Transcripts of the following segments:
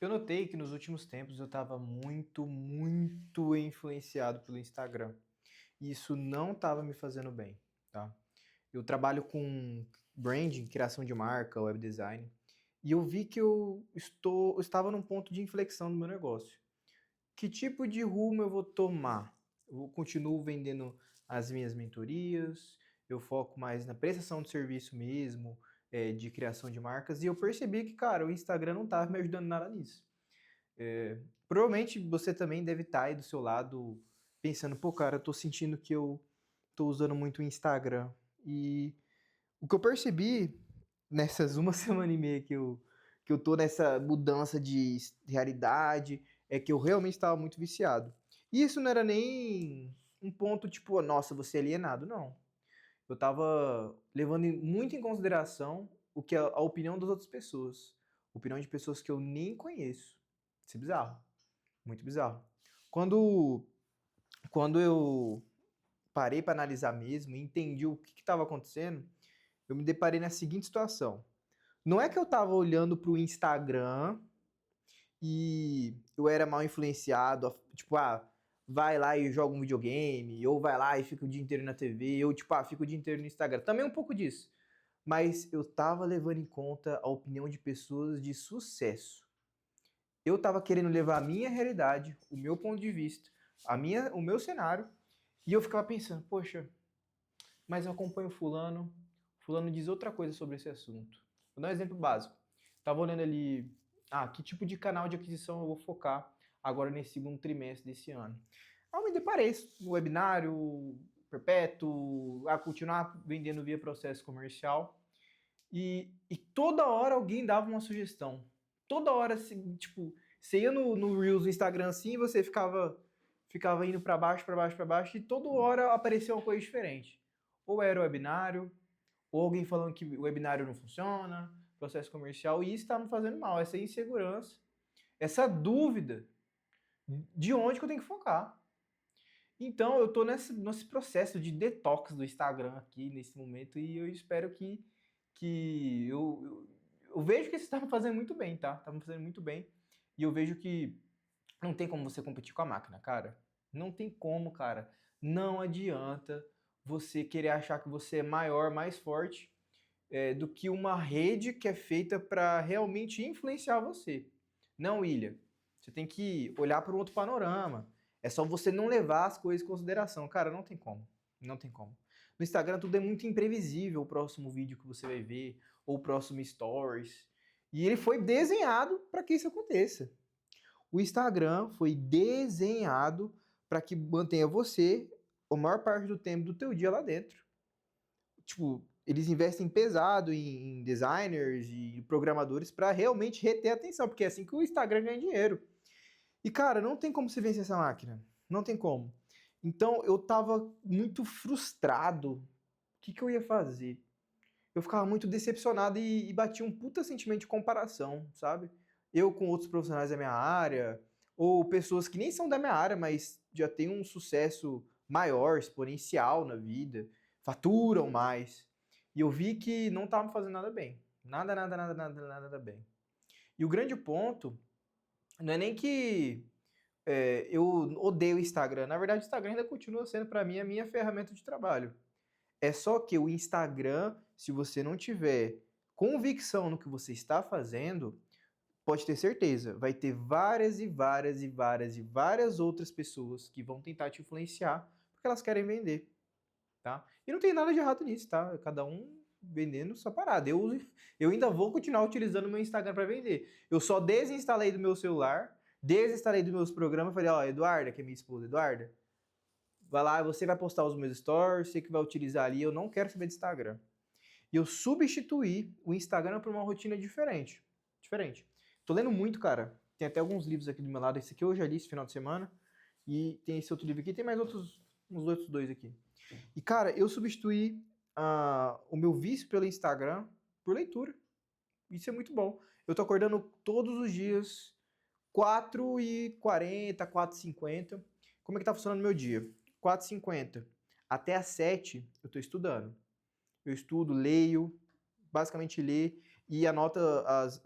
Eu notei que nos últimos tempos eu estava muito influenciado pelo Instagram. E isso não estava me fazendo bem, tá? Eu trabalho com branding, criação de marca, web design, e eu vi que eu estava num ponto de inflexão no meu negócio. Que tipo de rumo eu vou tomar? Eu continuo vendendo as minhas mentorias, eu foco mais na prestação de serviço mesmo, de criação de marcas, e eu percebi que, cara, o Instagram não estava me ajudando nada nisso. Provavelmente você também deve estar aí do seu lado pensando, pô, cara, eu tô sentindo que eu tô usando muito o Instagram. E o que eu percebi nessas uma semana e meia que eu tô nessa mudança de realidade é que eu realmente estava muito viciado. E isso não era nem um ponto tipo, nossa, você é alienado, não. Eu tava levando muito em consideração o que a opinião das outras pessoas. Opinião de pessoas que eu nem conheço. Isso é bizarro. Muito bizarro. Quando, quando eu parei para analisar mesmo e entendi o que estava acontecendo, eu me deparei na seguinte situação. Não é que eu estava olhando para o Instagram e eu era mal influenciado, tipo, vai lá e joga um videogame, ou vai lá e fica o dia inteiro na TV, ou tipo, fica o dia inteiro no Instagram. Também um pouco disso. Mas eu tava levando em conta a opinião de pessoas de sucesso. Eu tava querendo levar a minha realidade, o meu ponto de vista, o meu cenário, e eu ficava pensando, poxa, mas eu acompanho fulano diz outra coisa sobre esse assunto. Vou dar um exemplo básico. Tava olhando ali, que tipo de canal de aquisição eu vou focar agora nesse segundo trimestre desse ano. Aí eu me deparei no webinário, perpétuo, a continuar vendendo via processo comercial. E toda hora alguém dava uma sugestão. Toda hora, assim, tipo, você ia no Reels do Instagram assim e você ficava indo para baixo, para baixo, para baixo, e toda hora aparecia uma coisa diferente. Ou era o webinário, ou alguém falando que o webinário não funciona, processo comercial, e isso estava me fazendo mal, essa insegurança, essa dúvida de onde que eu tenho que focar. Então eu tô nesse processo de detox do Instagram aqui nesse momento e eu espero que eu vejo que isso tá me fazendo muito bem, tá? Tá me fazendo muito bem. E eu vejo que não tem como você competir com a máquina, cara. Não tem como, cara. Não adianta você querer achar que você é maior, mais forte do que uma rede que é feita para realmente influenciar você. Não, Ilha. Você tem que olhar para um outro panorama. É só você não levar as coisas em consideração. Cara, não tem como. Não tem como. No Instagram tudo é muito imprevisível, o próximo vídeo que você vai ver, ou o próximo stories. E ele foi desenhado para que isso aconteça. O Instagram foi desenhado para que mantenha você a maior parte do tempo do teu dia lá dentro. Tipo, eles investem pesado em designers e programadores para realmente reter a atenção, porque é assim que o Instagram ganha dinheiro. E cara, não tem como você vencer essa máquina. Não tem como. Então eu tava muito frustrado. O que eu ia fazer? Eu ficava muito decepcionado e batia um puta sentimento de comparação, sabe? Eu com outros profissionais da minha área, ou pessoas que nem são da minha área, mas já têm um sucesso maior, exponencial na vida, faturam mais. E eu vi que não tava me fazendo nada bem. Nada bem. E o grande ponto não é nem que eu odeio o Instagram. Na verdade, o Instagram ainda continua sendo para mim a minha ferramenta de trabalho. É só que o Instagram, se você não tiver convicção no que você está fazendo, pode ter certeza, vai ter várias outras pessoas que vão tentar te influenciar porque elas querem vender, tá? E não tem nada de errado nisso, tá? Cada um vendendo sua parada. Eu ainda vou continuar utilizando o meu Instagram para vender. Eu só desinstalei do meu celular, desinstalei dos meus programas e falei, ó, Eduarda, que é minha esposa, Eduarda, vai lá, você vai postar os meus stories, você que vai utilizar ali, eu não quero saber de Instagram. E eu substituí o Instagram por uma rotina diferente. Diferente. Tô lendo muito, cara. Tem até alguns livros aqui do meu lado. Esse aqui eu já li esse final de semana. E tem esse outro livro aqui. Tem mais uns outros dois aqui. E, cara, eu substituí o meu vício pelo Instagram por leitura. Isso é muito bom. Eu tô acordando todos os dias, 4h40, 4h50. Como é que tá funcionando o meu dia? 4h50 até às 7 eu tô estudando. Eu estudo, leio, basicamente ler e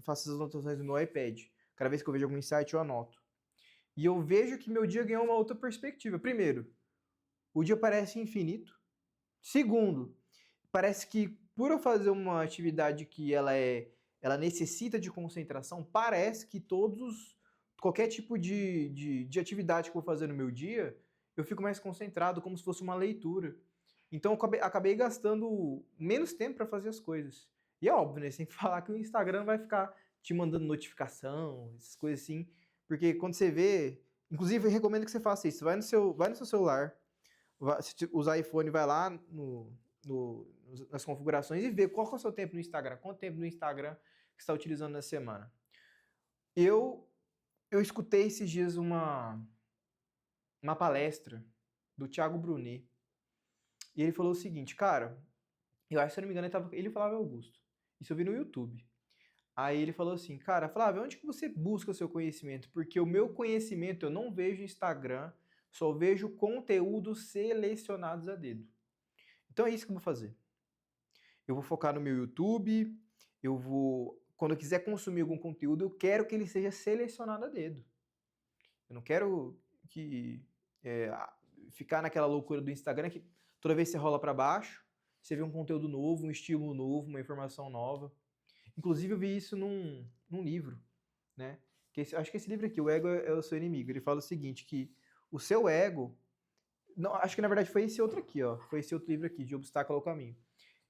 faço as anotações no meu iPad. Cada vez que eu vejo algum insight, eu anoto. E eu vejo que meu dia ganhou uma outra perspectiva. Primeiro, o dia parece infinito. Segundo, parece que por eu fazer uma atividade que ela necessita de concentração, parece que qualquer tipo de atividade que eu vou fazer no meu dia, eu fico mais concentrado, como se fosse uma leitura. Então eu acabei gastando menos tempo para fazer as coisas. E é óbvio, né? Você tem que falar que o Instagram vai ficar te mandando notificação, essas coisas assim. Porque quando você vê. Inclusive, eu recomendo que você faça isso. Vai no seu celular, se usar iPhone, vai lá nas configurações e vê qual que é o seu tempo no Instagram. Quanto tempo no Instagram que você está utilizando na semana. Eu escutei esses dias uma palestra do Thiago Brunet. E ele falou o seguinte, cara, eu acho que se eu não me engano ele falava Augusto. Isso eu vi no YouTube. Aí ele falou assim, cara, Flávio, onde que você busca o seu conhecimento? Porque o meu conhecimento eu não vejo Instagram, só vejo conteúdos selecionados a dedo. Então é isso que eu vou fazer. Eu vou focar no meu YouTube, quando eu quiser consumir algum conteúdo, eu quero que ele seja selecionado a dedo. Eu não quero ficar naquela loucura do Instagram que toda vez que você rola para baixo, você vê um conteúdo novo, um estímulo novo, uma informação nova. Inclusive eu vi isso num livro, né? Acho que esse livro aqui, O Ego é o Seu Inimigo. Ele fala o seguinte, que o seu ego... Não, acho que na verdade foi esse outro aqui, ó. Foi esse outro livro aqui, De Obstáculo ao Caminho.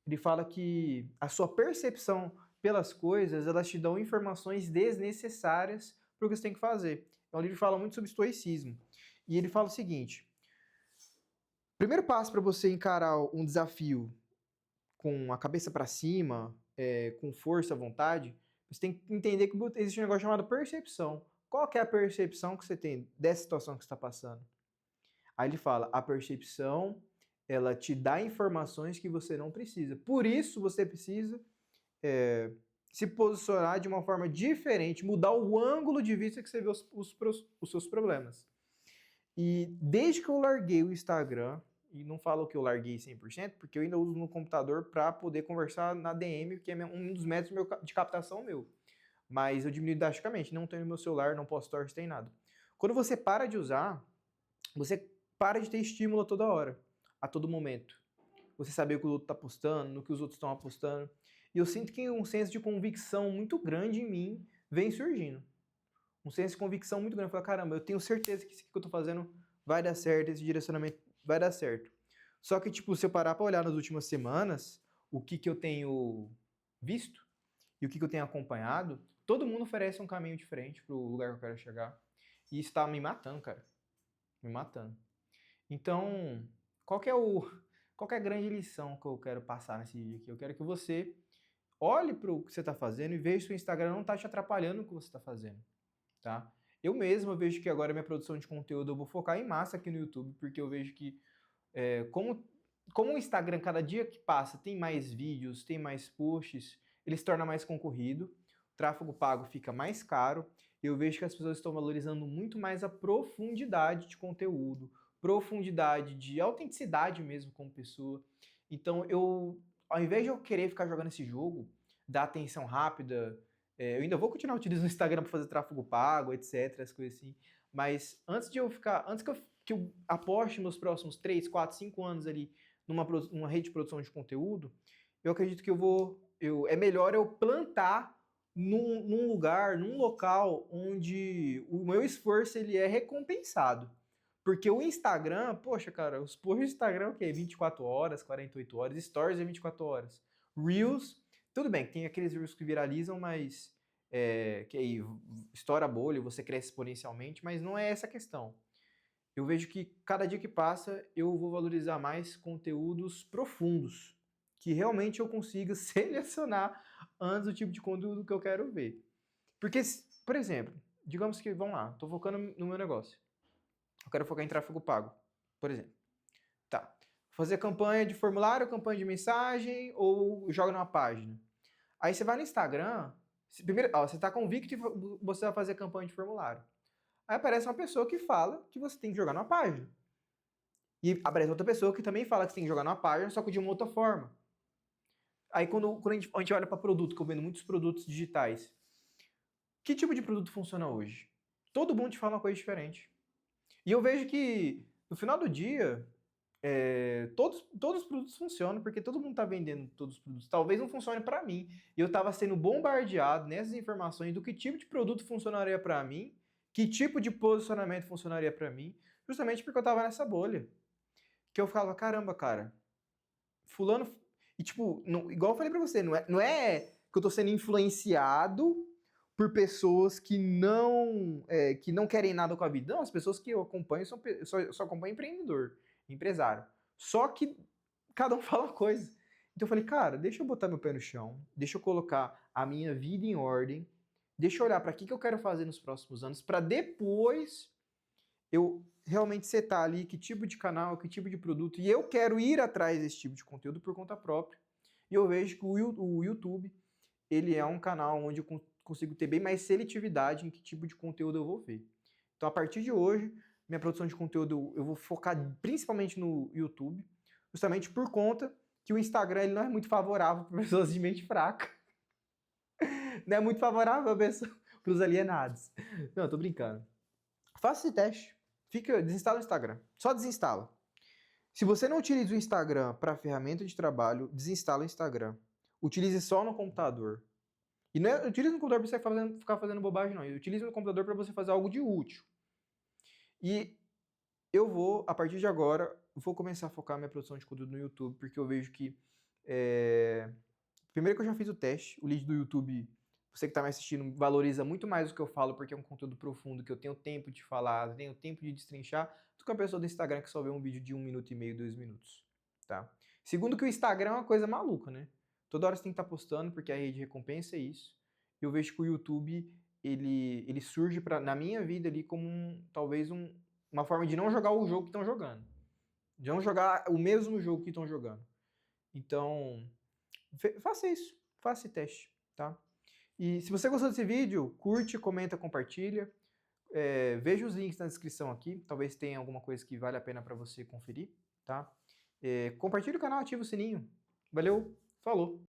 Ele fala que a sua percepção pelas coisas, elas te dão informações desnecessárias para o que você tem que fazer. É um livro que fala muito sobre estoicismo. E ele fala o seguinte, primeiro passo para você encarar um desafio com a cabeça para cima, com força, vontade, você tem que entender que existe um negócio chamado percepção. Qual que é a percepção que você tem dessa situação que você está passando? Aí ele fala, a percepção, ela te dá informações que você não precisa. Por isso você precisa se posicionar de uma forma diferente, mudar o ângulo de vista que você vê os seus problemas. E desde que eu larguei o Instagram, e não falo que eu larguei 100%, porque eu ainda uso no computador para poder conversar na DM, que é um dos métodos de captação meu. Mas eu diminui drasticamente, não tenho no meu celular, não posto stories, tem nada. Quando você para de usar, você para de ter estímulo a toda hora, a todo momento. Você saber o que o outro está postando, no que os outros estão apostando. E eu sinto que um senso de convicção muito grande em mim vem surgindo. Um senso de convicção muito grande. Eu falo, caramba, eu tenho certeza que isso que eu tô fazendo vai dar certo, esse direcionamento vai dar certo. Só que, tipo, se eu parar pra olhar nas últimas semanas, o que eu tenho visto e o que eu tenho acompanhado, todo mundo oferece um caminho diferente pro lugar que eu quero chegar. E isso tá me matando, cara. Me matando. Então, qual que é a grande lição que eu quero passar nesse vídeo aqui? Eu quero que você olhe pro que você tá fazendo e veja se o Instagram não tá te atrapalhando no que você tá fazendo. Tá? Eu mesmo vejo que agora minha produção de conteúdo eu vou focar em massa aqui no YouTube, porque eu vejo que como o Instagram cada dia que passa tem mais vídeos, tem mais posts, ele se torna mais concorrido, o tráfego pago fica mais caro, e eu vejo que as pessoas estão valorizando muito mais a profundidade de conteúdo, profundidade de autenticidade mesmo como pessoa. Então ao invés de eu querer ficar jogando esse jogo, dar atenção rápida, eu ainda vou continuar utilizando o Instagram para fazer tráfego pago, etc, as coisas assim. Mas antes que eu aposte meus próximos 3, 4, 5 anos ali numa rede de produção de conteúdo, eu acredito que é melhor eu plantar num lugar, num local onde o meu esforço ele é recompensado. Porque o Instagram, poxa, cara, os posts do Instagram é o quê? 24 horas, 48 horas, Stories é 24 horas. Reels, tudo bem, tem aqueles Reels que viralizam, mas que aí estoura a bolha, você cresce exponencialmente, mas não é essa a questão. Eu vejo que cada dia que passa eu vou valorizar mais conteúdos profundos, que realmente eu consiga selecionar antes do tipo de conteúdo que eu quero ver. Porque, por exemplo, digamos que, vamos lá, estou focando no meu negócio. Eu quero focar em tráfego pago, por exemplo. Tá. Fazer campanha de formulário, campanha de mensagem ou joga numa página. Aí você vai no Instagram, primeiro, você está convicto que você vai fazer campanha de formulário. Aí aparece uma pessoa que fala que você tem que jogar numa página. E aparece outra pessoa que também fala que você tem que jogar numa página, só que de uma outra forma. Aí quando a gente olha para produto, que eu vendo muitos produtos digitais, Que tipo de produto funciona hoje? Todo mundo te fala uma coisa diferente. E eu vejo que, no final do dia, todos os produtos funcionam, porque todo mundo está vendendo todos os produtos. Talvez não funcione para mim. E eu estava sendo bombardeado nessas informações do que tipo de produto funcionaria para mim, que tipo de posicionamento funcionaria para mim, justamente porque eu estava nessa bolha. Que eu falava, caramba, cara, fulano... E tipo, igual eu falei para você, não é que eu estou sendo influenciado por pessoas que não querem nada com a vida. Não, as pessoas que eu acompanho só acompanho empreendedor, empresário. Só que cada um fala uma coisa. Então eu falei, cara, deixa eu botar meu pé no chão, deixa eu colocar a minha vida em ordem, deixa eu olhar para que eu quero fazer nos próximos anos, para depois eu realmente setar ali que tipo de canal, que tipo de produto, e eu quero ir atrás desse tipo de conteúdo por conta própria. E eu vejo que o YouTube, ele é um canal onde eu consigo ter bem mais seletividade em que tipo de conteúdo eu vou ver. Então, a partir de hoje, minha produção de conteúdo eu vou focar principalmente no YouTube, justamente por conta que o Instagram ele não é muito favorável para pessoas de mente fraca. Não é muito favorável para os alienados. Não, eu tô brincando. Faça esse teste. Desinstala o Instagram. Só desinstala. Se você não utiliza o Instagram para ferramenta de trabalho, desinstala o Instagram. Utilize só no computador. E não utilize no computador para você ficar fazendo bobagem, não. Utilize no computador para você fazer algo de útil. E eu vou, a partir de agora, vou começar a focar minha produção de conteúdo no YouTube, porque eu vejo que... Primeiro que eu já fiz o teste, o lead do YouTube, você que está me assistindo, valoriza muito mais o que eu falo, porque é um conteúdo profundo, que eu tenho tempo de falar, eu tenho tempo de destrinchar, do que a pessoa do Instagram que só vê um vídeo de 1 minuto e meio, 2 minutos. Tá? Segundo que o Instagram é uma coisa maluca, né? Toda hora você tem que estar postando, porque a rede de recompensa é isso. Eu vejo que o YouTube, ele surge na minha vida ali como talvez uma forma de não jogar o jogo que estão jogando. De não jogar o mesmo jogo que estão jogando. Então, faça isso. Faça esse teste, tá? E se você gostou desse vídeo, curte, comenta, compartilha. Veja os links na descrição aqui. Talvez tenha alguma coisa que vale a pena para você conferir, tá? Compartilhe o canal, ativa o sininho. Valeu, falou!